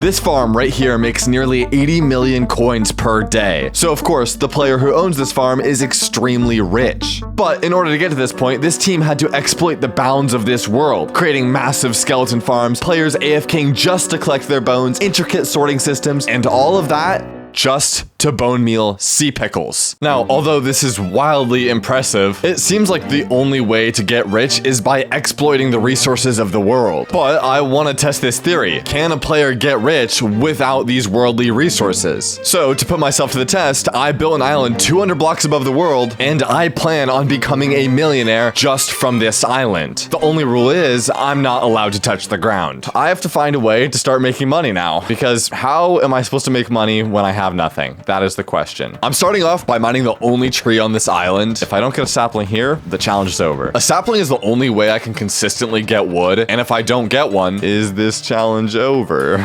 This farm right here makes nearly 80 million coins per day. So of course, the player who owns this farm is extremely rich. But in order to get to this point, this team had to exploit the bounds of this world, creating massive skeleton farms, players AFKing just to collect their bones, intricate sorting systems, and all of that just to bone meal sea pickles. Now, although this is wildly impressive, it seems like the only way to get rich is by exploiting the resources of the world. But I want to test this theory. Can a player get rich without these worldly resources? So to put myself to the test, I built an island 200 blocks above the world, and I plan on becoming a millionaire just from this island. The only rule is I'm not allowed to touch the ground. I have to find a way to start making money now, because how am I supposed to make money when I have nothing? That is the question. I'm starting off by mining the only tree on this island. If I don't get a sapling here, the challenge is over. A sapling is the only way I can consistently get wood, and if I don't get one, is this challenge over?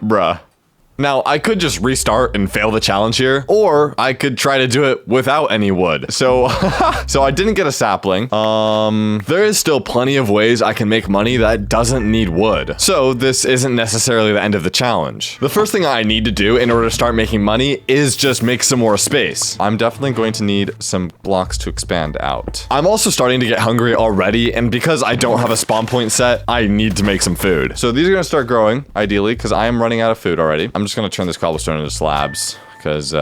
Bruh. Now, I could just restart and fail the challenge here, or I could try to do it without any wood. So, so I didn't get a sapling. There is still plenty of ways I can make money that doesn't need wood. So this isn't necessarily the end of the challenge. The first thing I need to do in order to start making money is just make some more space. I'm definitely going to need some blocks to expand out. I'm also starting to get hungry already, and because I don't have a spawn point set, I need to make some food. So these are gonna start growing, ideally, because I am running out of food already. I'm just gonna turn this cobblestone into slabs. Because,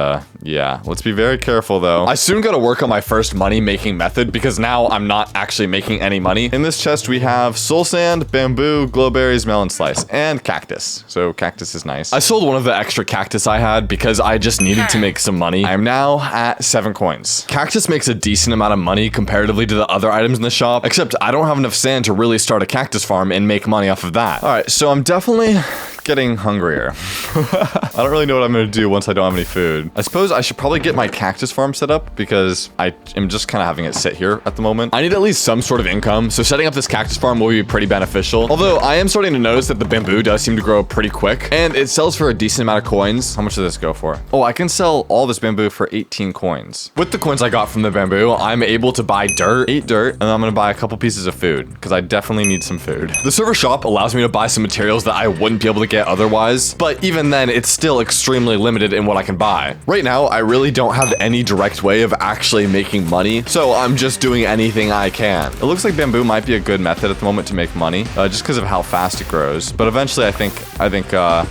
yeah, let's be very careful though. I soon gotta work on my first money making method because now I'm not actually making any money. In this chest, we have soul sand, bamboo, glowberries, melon slice, and cactus. So cactus is nice. I sold one of the extra cactus I had because I just needed to make some money. I'm now at 7 coins. Cactus makes a decent amount of money comparatively to the other items in the shop, except I don't have enough sand to really start a cactus farm and make money off of that. All right, so I'm definitely getting hungrier. I don't really know what I'm gonna do once I don't have any food. I suppose I should probably get my cactus farm set up because I am just kind of having it sit here at the moment. I need at least some sort of income, so setting up this cactus farm will be pretty beneficial. Although I am starting to notice that the bamboo does seem to grow pretty quick, and it sells for a decent amount of coins. How much does this go for? Oh, I can sell all this bamboo for 18 coins. With the coins I got from the bamboo, I'm able to buy dirt, 8 dirt, and I'm gonna buy a couple pieces of food because I definitely need some food. The server shop allows me to buy some materials that I wouldn't be able to get otherwise, but even then it's still extremely limited in what I can buy. Right now, I really don't have any direct way of actually making money, so I'm just doing anything I can. It looks like bamboo might be a good method at the moment to make money, just because of how fast it grows. But eventually, I think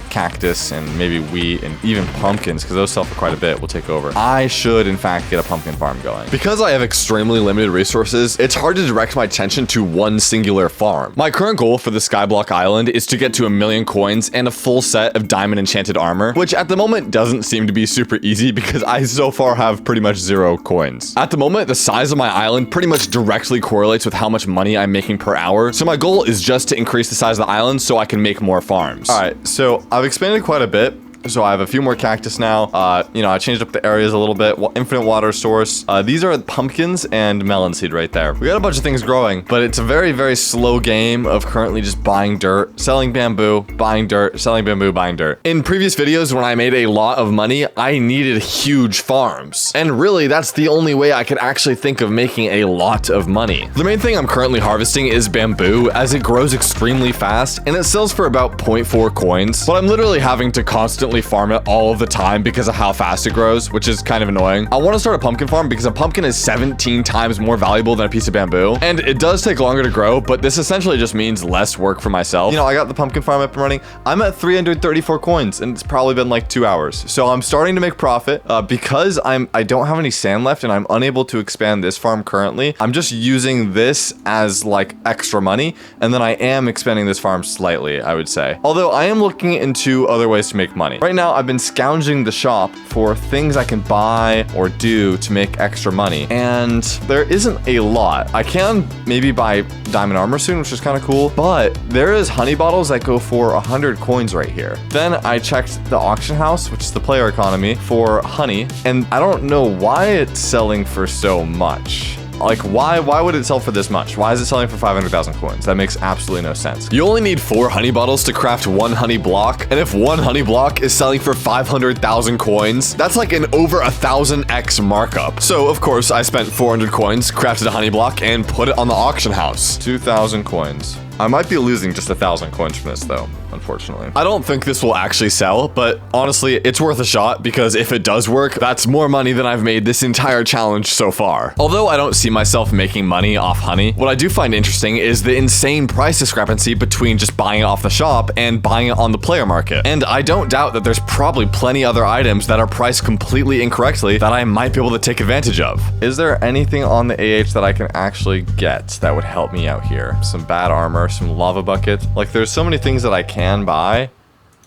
cactus and maybe wheat and even pumpkins, because those sell for quite a bit, will take over. I should, in fact, get a pumpkin farm going. Because I have extremely limited resources, it's hard to direct my attention to one singular farm. My current goal for the Skyblock Island is to get to 1 million coins and a full set of diamond enchanted armor, which at the moment doesn't seem to be super easy because I so far have pretty much 0 coins. At the moment, the size of my island pretty much directly correlates with how much money I'm making per hour. So my goal is just to increase the size of the island so I can make more farms. All right, so I've expanded quite a bit. So I have a few more cactus now. You know, I changed up the areas a little bit. Infinite water source. These are pumpkins and melon seed right there. We got a bunch of things growing, but it's a very, very slow game of currently just buying dirt, selling bamboo, buying dirt, selling bamboo, buying dirt. In previous videos, when I made a lot of money, I needed huge farms. And really, that's the only way I could actually think of making a lot of money. The main thing I'm currently harvesting is bamboo, as it grows extremely fast, and it sells for about 0.4 coins. But I'm literally having to constantly farm it all of the time because of how fast it grows, which is kind of annoying. I want to start a pumpkin farm because a pumpkin is 17 times more valuable than a piece of bamboo, and it does take longer to grow, but this essentially just means less work for myself. You know, I got the pumpkin farm up and running. I'm at 334 coins, and it's probably been like 2 hours. So I'm starting to make profit because I don't have any sand left, and I'm unable to expand this farm currently. I'm just using this as like extra money, and then I am expanding this farm slightly, I would say. Although I am looking into other ways to make money. Right now, I've been scounging the shop for things I can buy or do to make extra money, and there isn't a lot. I can maybe buy diamond armor soon, which is kind of cool, but there is honey bottles that go for 100 coins right here. Then I checked the auction house, which is the player economy, for honey, and I don't know why it's selling for so much. Like, why would it sell for this much? Why is it selling for 500,000 coins? That makes absolutely no sense. You only need 4 honey bottles to craft 1 honey block, and if 1 honey block is selling for 500,000 coins, that's like an over 1,000x markup. So, of course, I spent 400 coins, crafted a honey block, and put it on the auction house. 2,000 coins. I might be losing just 1,000 coins from this though, unfortunately. I don't think this will actually sell, but honestly, it's worth a shot because if it does work, that's more money than I've made this entire challenge so far. Although I don't see myself making money off honey, what I do find interesting is the insane price discrepancy between just buying it off the shop and buying it on the player market. And I don't doubt that there's probably plenty other items that are priced completely incorrectly that I might be able to take advantage of. Is there anything on the AH that I can actually get that would help me out here? Some bad armor, some lava buckets. Like, there's so many things that I can buy,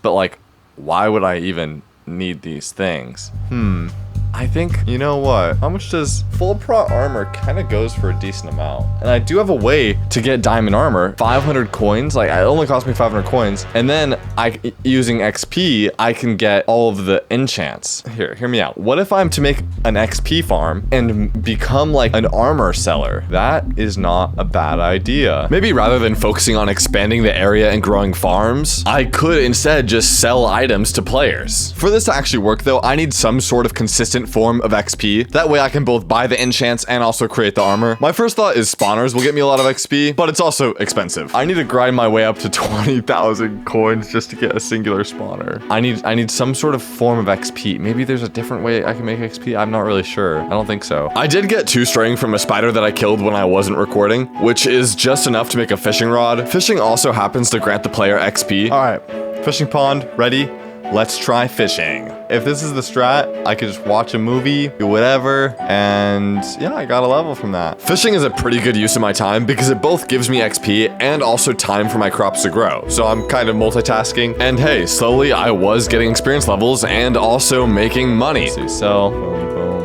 but like, why would I even need these things? I think, you know what? How much does full prot armor kind of goes for a decent amount? And I do have a way to get diamond armor, 500 coins. Like, it only cost me 500 coins. And then using XP, I can get all of the enchants. Here, hear me out. What if I'm to make an XP farm and become like an armor seller? That is not a bad idea. Maybe rather than focusing on expanding the area and growing farms, I could instead just sell items to players. For this to actually work though, I need some sort of consistent form of XP. That way I can both buy the enchants and also create the armor. My first thought is spawners will get me a lot of XP, but it's also expensive. I need to grind my way up to 20,000 coins just to get a singular spawner. I need some sort of form of XP. Maybe there's a different way I can make XP. I'm not really sure. I don't think so. I did get 2 string from a spider that I killed when I wasn't recording, which is just enough to make a fishing rod. Fishing also happens to grant the player XP. All right, fishing pond ready. Let's try fishing. If this is the strat, I could just watch a movie, do whatever, and yeah, I got a level from that. Fishing is a pretty good use of my time because it both gives me XP and also time for my crops to grow. So I'm kind of multitasking. And hey, slowly I was getting experience levels and also making money. Let's see, sell, boom, boom.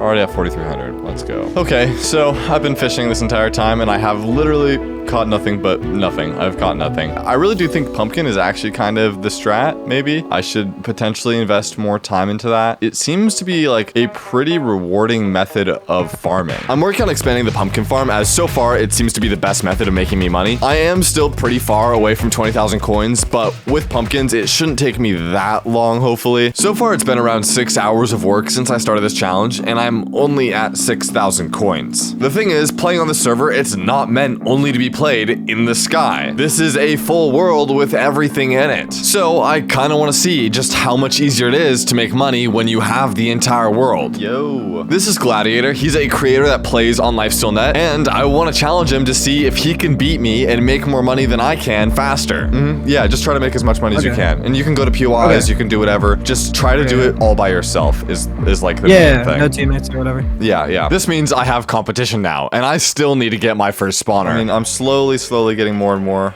Already have 4,300, let's go. Okay, so I've been fishing this entire time and I have literally caught nothing but nothing. I've caught nothing. I really do think pumpkin is actually kind of the strat, maybe. I should potentially invest more time into that. It seems to be like a pretty rewarding method of farming. I'm working on expanding the pumpkin farm as so far it seems to be the best method of making me money. I am still pretty far away from 20,000 coins, but with pumpkins, it shouldn't take me that long, hopefully. So far, it's been around 6 hours of work since I started this challenge, and I'm only at 6,000 coins. The thing is, playing on the server, it's not meant only to be played in the sky. This is a full world with everything in it. So I kind of want to see just how much easier it is to make money when you have the entire world. Yo. This is Gladiator. He's a creator that plays on LifestealNet, and I want to challenge him to see if he can beat me and make more money than I can faster. Yeah, just try to make as much money as you can. And you can go to POIs, you can do whatever. Just try to do it all by yourself is like the main thing. No teammates or whatever. Yeah. This means I have competition now, and I still need to get my first spawner. I mean, I'm slowly getting more and more.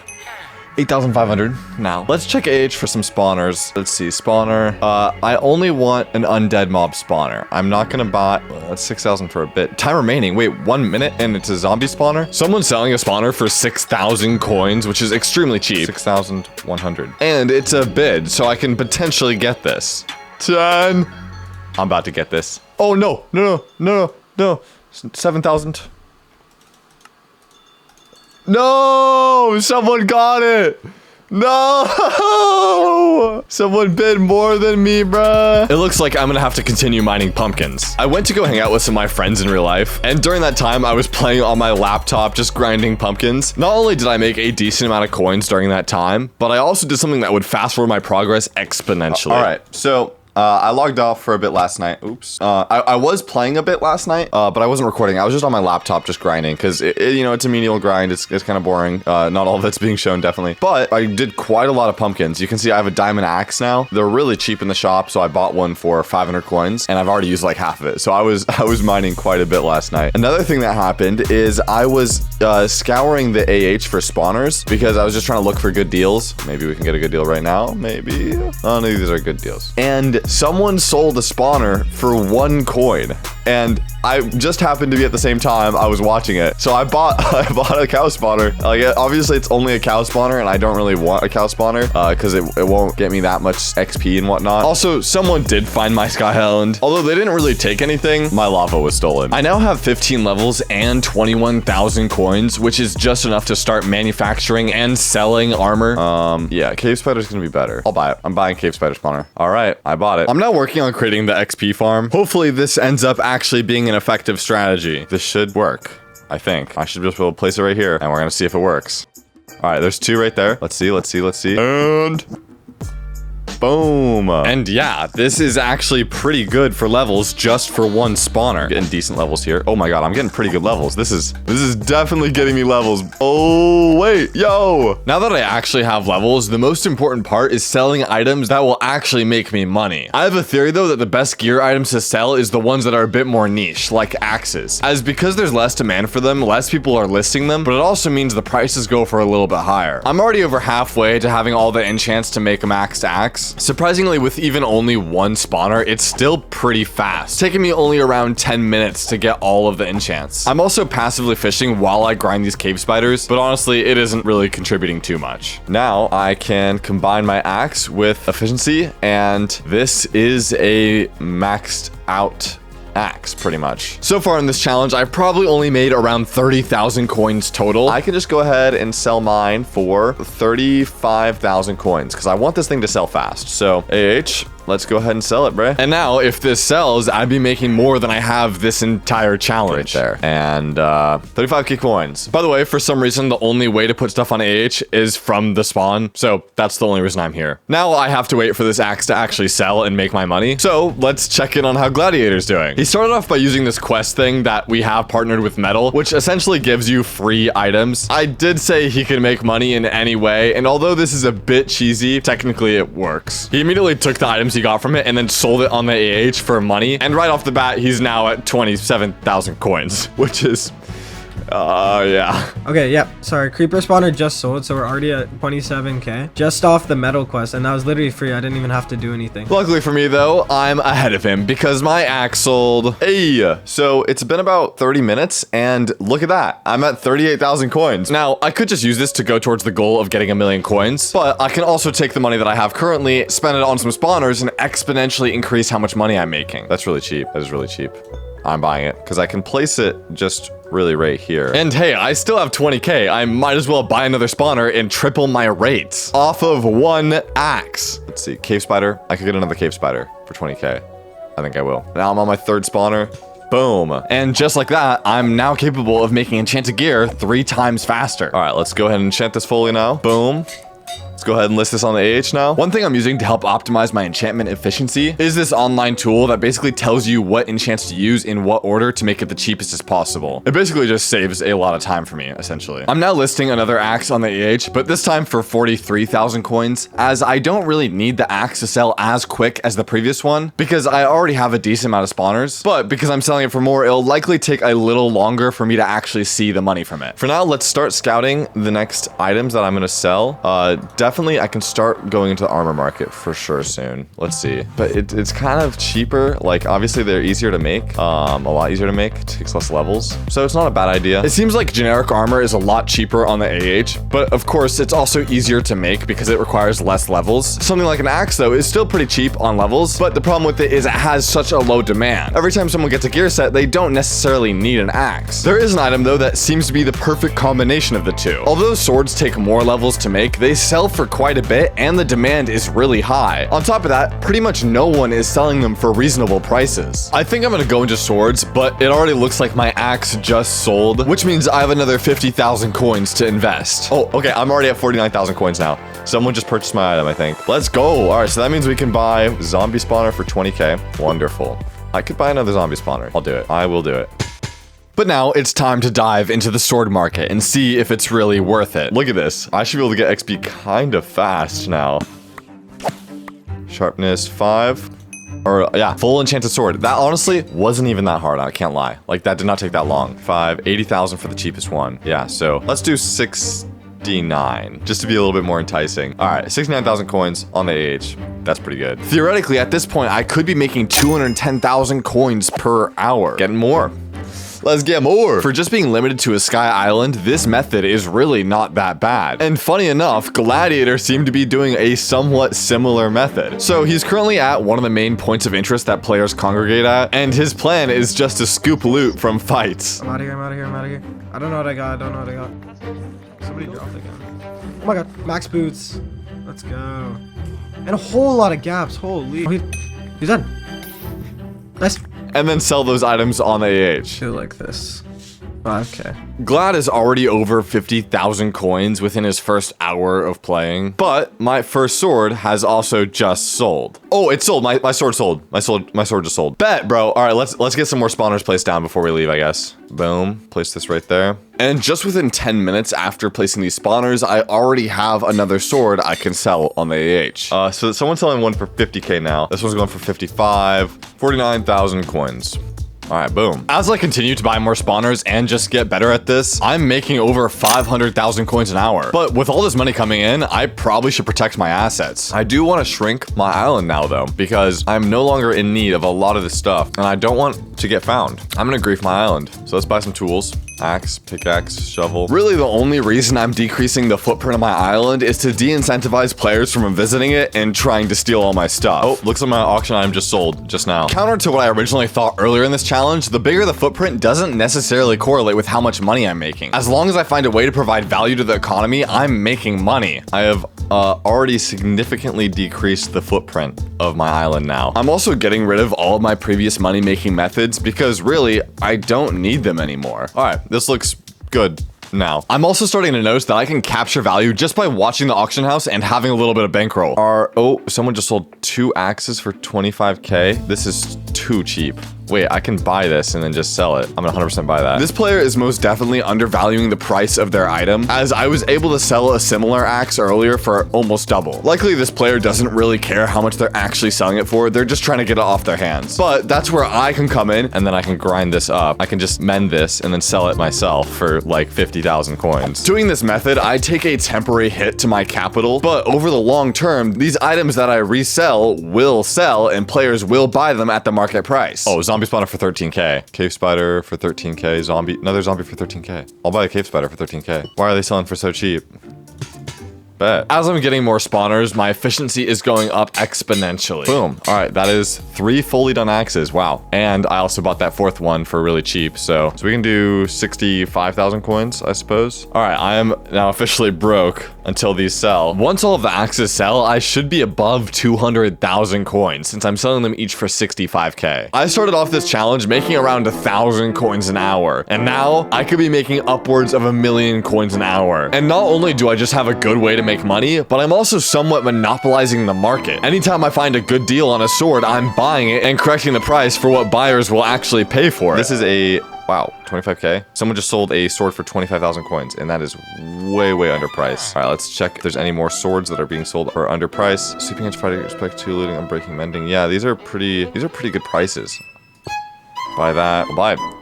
8,500 now. Let's check AH for some spawners. Let's see, spawner. I only want an undead mob spawner. I'm not gonna buy, that's 6,000 for a bit. Time remaining, wait, 1 minute and it's a zombie spawner? Someone's selling a spawner for 6,000 coins, which is extremely cheap. 6,100. And it's a bid, so I can potentially get this. 10. I'm about to get this. Oh no. 7,000. No! Someone got it! No! Someone bid more than me, bruh. It looks like I'm gonna have to continue mining pumpkins. I went to go hang out with some of my friends in real life, and during that time, I was playing on my laptop, just grinding pumpkins. Not only did I make a decent amount of coins during that time, but I also did something that would fast forward my progress exponentially. All right, so I logged off for a bit last night. Oops. I was playing a bit last night, but I wasn't recording. I was just on my laptop just grinding because, you know, it's a menial grind. It's kind of boring. Not all of it's being shown, definitely. But I did quite a lot of pumpkins. You can see I have a diamond axe now. They're really cheap in the shop, so I bought one for 500 coins, and I've already used like half of it. So I was mining quite a bit last night. Another thing that happened is I was scouring the AH for spawners because I was just trying to look for good deals. Maybe we can get a good deal right now. Maybe. Oh, no, these are good deals. And someone sold a spawner for 1 coin, and I just happened to be at the same time I was watching it. So I bought a cow spawner. Like, obviously it's only a cow spawner, and I don't really want a cow spawner because it won't get me that much XP and whatnot. Also, someone did find my Sky Island. Although they didn't really take anything, my lava was stolen. I now have 15 levels and 21,000 coins, which is just enough to start manufacturing and selling armor. Yeah, cave spider's gonna be better. I'll buy it. I'm buying cave spider spawner. All right, I bought it. I'm now working on creating the XP farm. Hopefully this ends up actually being an effective strategy. This should work. I think. I should just be able to place it right here, and we're gonna see if it works. All right, there's 2 right there. Let's see. And boom. And yeah, this is actually pretty good for levels just for one spawner. Getting decent levels here. Oh my god, I'm getting pretty good levels. This is definitely getting me levels. Oh, wait, yo. Now that I actually have levels, the most important part is selling items that will actually make me money. I have a theory though that the best gear items to sell is the ones that are a bit more niche, like axes. As because there's less demand for them, less people are listing them, but it also means the prices go for a little bit higher. I'm already over halfway to having all the enchants to make a maxed axe. Surprisingly, with even only one spawner, it's still pretty fast, taking me only around 10 minutes to get all of the enchants. I'm also passively fishing while I grind these cave spiders, but honestly, it isn't really contributing too much. Now, I can combine my axe with efficiency, and this is a maxed out axe, pretty much. So far in this challenge, I've probably only made around 30,000 coins total. I can just go ahead and sell mine for 35,000 coins because I want this thing to sell fast. So let's go ahead and sell it, bruh. And now, if this sells, I'd be making more than I have this entire challenge right there. And 35k coins. By the way, for some reason, the only way to put stuff on AH is from the spawn. So that's the only reason I'm here. Now I have to wait for this axe to actually sell and make my money. So let's check in on how Gladiator's doing. He started off by using this quest thing that we have partnered with Metal, which essentially gives you free items. I did say he could make money in any way, and although this is a bit cheesy, technically it works. He immediately took the items he got from it and then sold it on the AH for money, and right off the bat, he's now at 27,000 coins, which is yeah. Okay, yep. Sorry, creeper spawner just sold, so we're already at 27k. Just off the metal quest, and that was literally free. I didn't even have to do anything. Luckily for me, though, I'm ahead of him because my axe sold. Hey, so it's been about 30 minutes, and look at that. I'm at 38,000 coins. Now, I could just use this to go towards the goal of getting 1,000,000 coins, but I can also take the money that I have currently, spend it on some spawners, and exponentially increase how much money I'm making. That's really cheap. That is really cheap. I'm buying it because I can place it just really right here. And hey, I still have 20k. I might as well buy another spawner and triple my rates off of one axe. Let's see, cave spider. I could get another cave spider for 20k. I think I will. Now I'm on my 3rd spawner. Boom. And just like that, I'm now capable of making enchanted gear 3 times faster. All right, let's go ahead and enchant this fully now. Boom. Let's go ahead and list this on the AH now. One thing I'm using to help optimize my enchantment efficiency is this online tool that basically tells you what enchants to use in what order to make it the cheapest as possible. It basically just saves a lot of time for me, essentially. I'm now listing another axe on the AH, but this time for 43,000 coins, as I don't really need the axe to sell as quick as the previous one because I already have a decent amount of spawners, but because I'm selling it for more, it'll likely take a little longer for me to actually see the money from it. For now, let's start scouting the next items that I'm gonna sell. Definitely, I can start going into the armor market for sure soon. Let's see. But it's kind of cheaper. Like, obviously, they're easier to make. A lot easier to make. It takes less levels. So it's not a bad idea. It seems like generic armor is a lot cheaper on the AH. But, of course, it's also easier to make because it requires less levels. Something like an axe, though, is still pretty cheap on levels. But the problem with it is it has such a low demand. Every time someone gets a gear set, they don't necessarily need an axe. There is an item, though, that seems to be the perfect combination of the two. Although swords take more levels to make, they sell for quite a bit, and the demand is really high. On top of that, pretty much no one is selling them for reasonable prices. I think I'm gonna go into swords, but it already looks like my axe just sold, which means I have another 50,000 coins to invest. Oh, okay, I'm already at 49,000 coins now. Someone just purchased my item, I think. Let's go. All right, so that means we can buy zombie spawner for 20k. Wonderful. I could buy another zombie spawner. I'll do it. I will do it. But now it's time to dive into the sword market and see if it's really worth it. Look at this. I should be able to get XP kind of fast now. Sharpness 5. Or yeah, full enchanted sword. That honestly wasn't even that hard. I can't lie. Like that did not take that long. 80,000 for the cheapest one. Yeah, so let's do 69 just to be a little bit more enticing. All right, 69,000 coins on the AH. That's pretty good. Theoretically, at this point, I could be making 210,000 coins per hour. Getting more. Let's get more. For just being limited to a sky island, this method is really not that bad. And funny enough, Gladiator seemed to be doing a somewhat similar method. So he's currently at one of the main points of interest that players congregate at, and his plan is just to scoop loot from fights. I'm out of here, I'm out of here, I'm out of here. I don't know what I got, I don't know what I got. Somebody dropped again. Oh my god, max boots. Let's go. And a whole lot of gaps, holy. Oh, he's done. Nice. And then sell those items on the AH. Do like this. Okay. Glad is already over 50,000 coins within his first hour of playing, but my first sword has also just sold. Oh, it sold. My sword sold. My sword just sold. Bet, bro. All right, let's get some more spawners placed down before we leave, I guess. Boom. Place this right there. And just within 10 minutes after placing these spawners, I already have another sword I can sell on the AH. So someone's selling one for 50k now. This one's going for 55, 49,000 coins. All right, boom. As I continue to buy more spawners and just get better at this, I'm making over 500,000 coins an hour. But with all this money coming in, I probably should protect my assets. I do want to shrink my island now though, because I'm no longer in need of a lot of this stuff and I don't want to get found. I'm gonna grief my island. So let's buy some tools. Axe, pickaxe, shovel. Really, the only reason I'm decreasing the footprint of my island is to de-incentivize players from visiting it and trying to steal all my stuff. Oh, looks like my auction item just sold just now. Counter to what I originally thought earlier in this challenge, the bigger the footprint doesn't necessarily correlate with how much money I'm making. As long as I find a way to provide value to the economy, I'm making money. I have already significantly decreased the footprint of my island now. I'm also getting rid of all of my previous money-making methods because really, I don't need them anymore. All right, this looks good now. I'm also starting to notice that I can capture value just by watching the auction house and having a little bit of bankroll. Oh, someone just sold 2 axes for 25k. This is too cheap. Wait, I can buy this and then just sell it. I'm gonna 100% buy that. This player is most definitely undervaluing the price of their item, as I was able to sell a similar axe earlier for almost double. Likely this player doesn't really care how much they're actually selling it for. They're just trying to get it off their hands. But that's where I can come in and then I can grind this up. I can just mend this and then sell it myself for like 50,000 coins. Doing this method, I take a temporary hit to my capital, but over the long term, these items that I resell will sell and players will buy them at the market price. Oh, zombie spawner for 13k. Cave spider for 13k. Another zombie for 13k. I'll buy a cave spider for 13k. Why are they selling for so cheap? Bet. As I'm getting more spawners, my efficiency is going up exponentially. Boom. All right, that is 3 fully done axes. Wow. And I also bought that 4th one for really cheap. So we can do 65,000 coins, I suppose. All right, I am now officially broke until these sell. Once all of the axes sell, I should be above 200,000 coins since I'm selling them each for 65k. I started off this challenge making around 1,000 coins an hour, and now I could be making upwards of 1,000,000 coins an hour. And not only do I just have a good way to make money, but I'm also somewhat monopolizing the market. Anytime I find a good deal on a sword, I'm buying it and correcting the price for what buyers will actually pay for it. This is a, wow, 25k. Someone just sold a sword for 25,000 coins, and that is way, way underpriced. All right, let's check if there's any more swords that are being sold for underpriced. Sweeping edge fighting, respect to looting, unbreaking, mending. Yeah, these are pretty good prices. Buy that.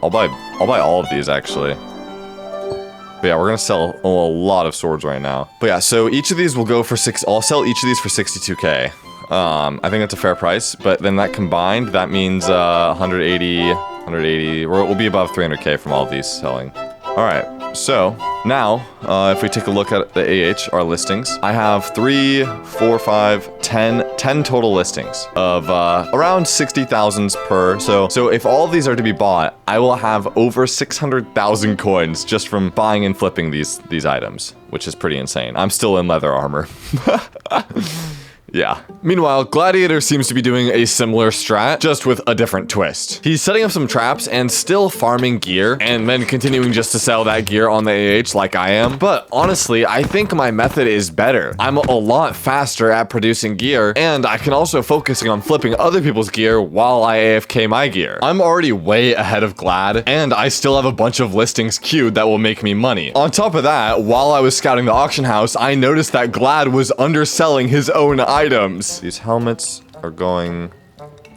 I'll buy all of these actually. But yeah, we're gonna sell a lot of swords right now. But yeah, so each of these will go for I'll sell each of these for 62k. I think that's a fair price, but then that combined, that means 180, we'll be above 300k from all of these selling. All right, so now, if we take a look at the AH, our listings, I have 3, 4, 5, 10 total listings of around 60,000 per. So if all of these are to be bought, I will have over 600,000 coins just from buying and flipping these items, which is pretty insane. I'm still in leather armor. Yeah. Meanwhile, Gladiator seems to be doing a similar strat, just with a different twist. He's setting up some traps and still farming gear, and then continuing just to sell that gear on the AH like I am. But honestly, I think my method is better. I'm a lot faster at producing gear, and I can also focus on flipping other people's gear while I AFK my gear. I'm already way ahead of Glad, and I still have a bunch of listings queued that will make me money. On top of that, while I was scouting the auction house, I noticed that Glad was underselling his own items. These helmets are going,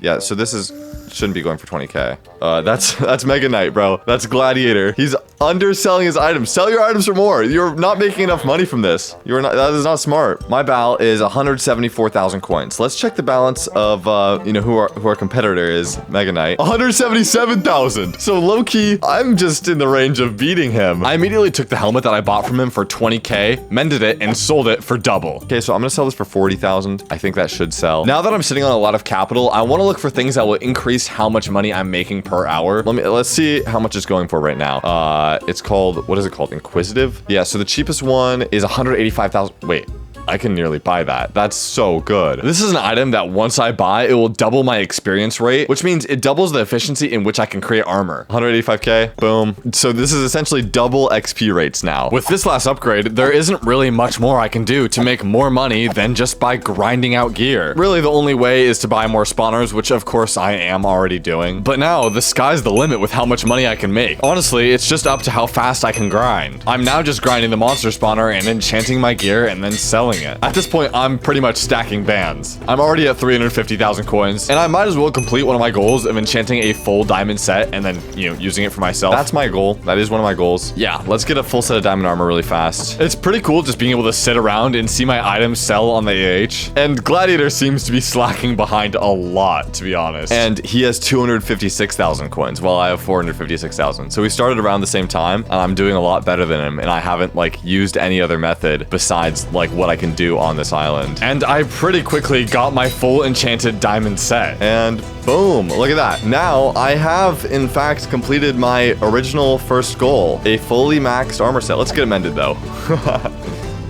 yeah, so this shouldn't be going for 20k. That's Mega Knight, bro. That's Gladiator. He's underselling his items. Sell your items for more. You're not making enough money from this. That is not smart. My BAL is 174,000 coins. Let's check the balance of who our competitor is, Mega Knight. 177,000. So low key, I'm just in the range of beating him. I immediately took the helmet that I bought from him for 20k, mended it, and sold it for double. Okay, so I'm gonna sell this for 40,000. I think that should sell. Now that I'm sitting on a lot of capital, I want to look for things that will increase how much money I'm making per hour. Let's see how much it's going for right now. It's called, what is it called? Inquisitive? Yeah, so the cheapest one is 185,000. Wait, I can nearly buy that. That's so good. This is an item that once I buy, it will double my experience rate, which means it doubles the efficiency in which I can create armor. 185k, boom. So this is essentially double XP rates now. With this last upgrade, there isn't really much more I can do to make more money than just by grinding out gear. Really, the only way is to buy more spawners, which of course I am already doing. But now, the sky's the limit with how much money I can make. Honestly, it's just up to how fast I can grind. I'm now just grinding the monster spawner and enchanting my gear and then selling it. At this point, I'm pretty much stacking bands. I'm already at 350,000 coins, and I might as well complete one of my goals of enchanting a full diamond set and then, you know, using it for myself. That's my goal. That is one of my goals. Yeah, let's get a full set of diamond armor really fast. It's pretty cool just being able to sit around and see my items sell on the AH. And Gladiator seems to be slacking behind a lot, to be honest. And he has 256,000 coins while I have 456,000. So we started around the same time, and I'm doing a lot better than him, and I haven't like used any other method besides like what I can do on this island. And I pretty quickly got my full enchanted diamond set. And boom, look at that. Now I have in fact completed my original first goal, a fully maxed armor set. Let's get it mended though.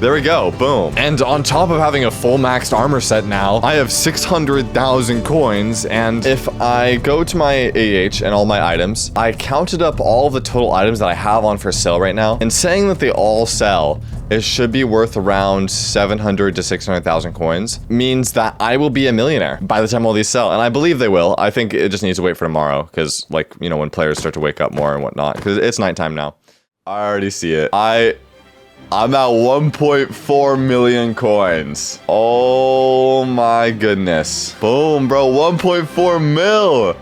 There we go, boom. And on top of having a full maxed armor set now, I have 600,000 coins, and if I go to my AH and all my items, I counted up all the total items that I have on for sale right now, and saying that they all sell, it should be worth around 700 to 600,000 coins, means that I will be a millionaire by the time all these sell, and I believe they will. I think it just needs to wait for tomorrow, because like, you know, when players start to wake up more and whatnot, because it's nighttime now. I already see it. I'm at 1.4 million coins. Oh my goodness. Boom, bro, 1.4 mil.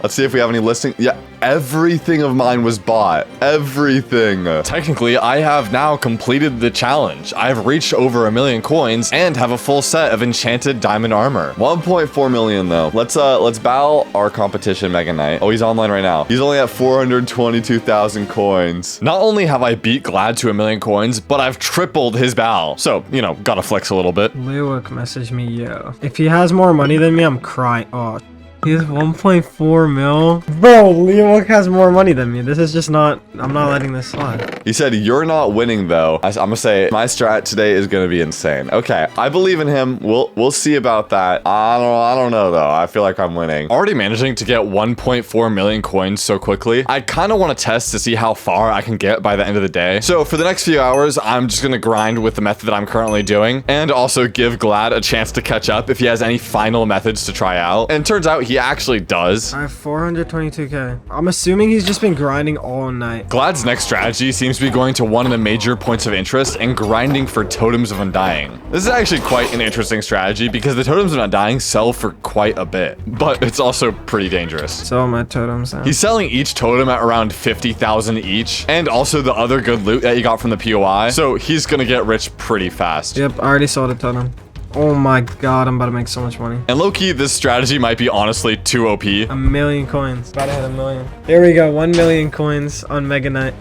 Let's see if we have any listing. Yeah, everything of mine was bought. Everything. Technically, I have now completed the challenge. I've reached over 1 million coins and have a full set of enchanted diamond armor. 1.4 million though. Let's battle our competition Mega Knight. Oh, he's online right now. He's only at 422,000 coins. Not only have I beat Glad to 1 million coins, but I've tripled his battle. So, you know, gotta flex a little bit. Leowook messaged me, yo. If he has more money than me, I'm crying. Oh, he has 1.4 mil. Bro, Leowook has more money than me. This is just not, I'm not letting this slide. He said, you're not winning though. I'm gonna say my strat today is gonna be insane. Okay, I believe in him. We'll see about that. I don't know though. I feel like I'm winning. Already managing to get 1.4 million coins so quickly. I kind of want to test to see how far I can get by the end of the day. So for the next few hours, I'm just gonna grind with the method that I'm currently doing, and also give Glad a chance to catch up if he has any final methods to try out. And it turns out he actually does. I have 422k. I'm assuming he's just been grinding all night. Glad's next strategy seems to be going to one of the major points of interest and grinding for totems of undying. This is actually quite an interesting strategy because the totems of undying sell for quite a bit, but it's also pretty dangerous. So my totems now. He's selling each totem at around 50,000 each, and also the other good loot that he got from the POI, so he's gonna get rich pretty fast. Yep, I already sold a totem. Oh my god, I'm about to make so much money. And low-key, this strategy might be honestly too OP. 1 million coins. About to hit 1 million. There we go, 1 million coins on Mega Knight.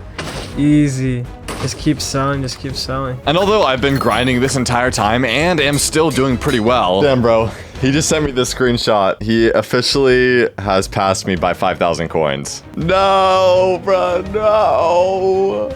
Easy. Just keep selling, just keep selling. And although I've been grinding this entire time and am still doing pretty well. Damn, bro. He just sent me this screenshot. He officially has passed me by 5,000 coins. No, bro, no.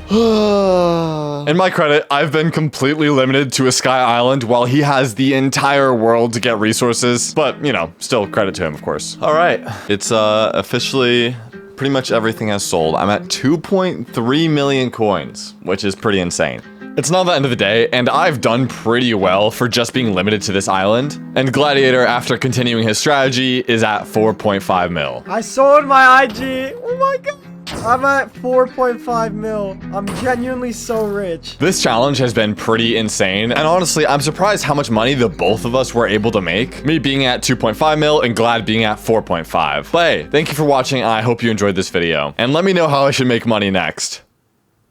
In my credit, I've been completely limited to a Sky Island while he has the entire world to get resources. But, you know, still credit to him, of course. All right. It's officially pretty much everything has sold. I'm at 2.3 million coins, which is pretty insane. It's now the end of the day, and I've done pretty well for just being limited to this island. And Gladiator, after continuing his strategy, is at 4.5 mil. I sold my IG. Oh my god. I'm at 4.5 mil. I'm genuinely so rich. This challenge has been pretty insane, and honestly, I'm surprised how much money the both of us were able to make. Me being at 2.5 mil and Glad being at 4.5. But hey, thank you for watching, and I hope you enjoyed this video. And let me know how I should make money next.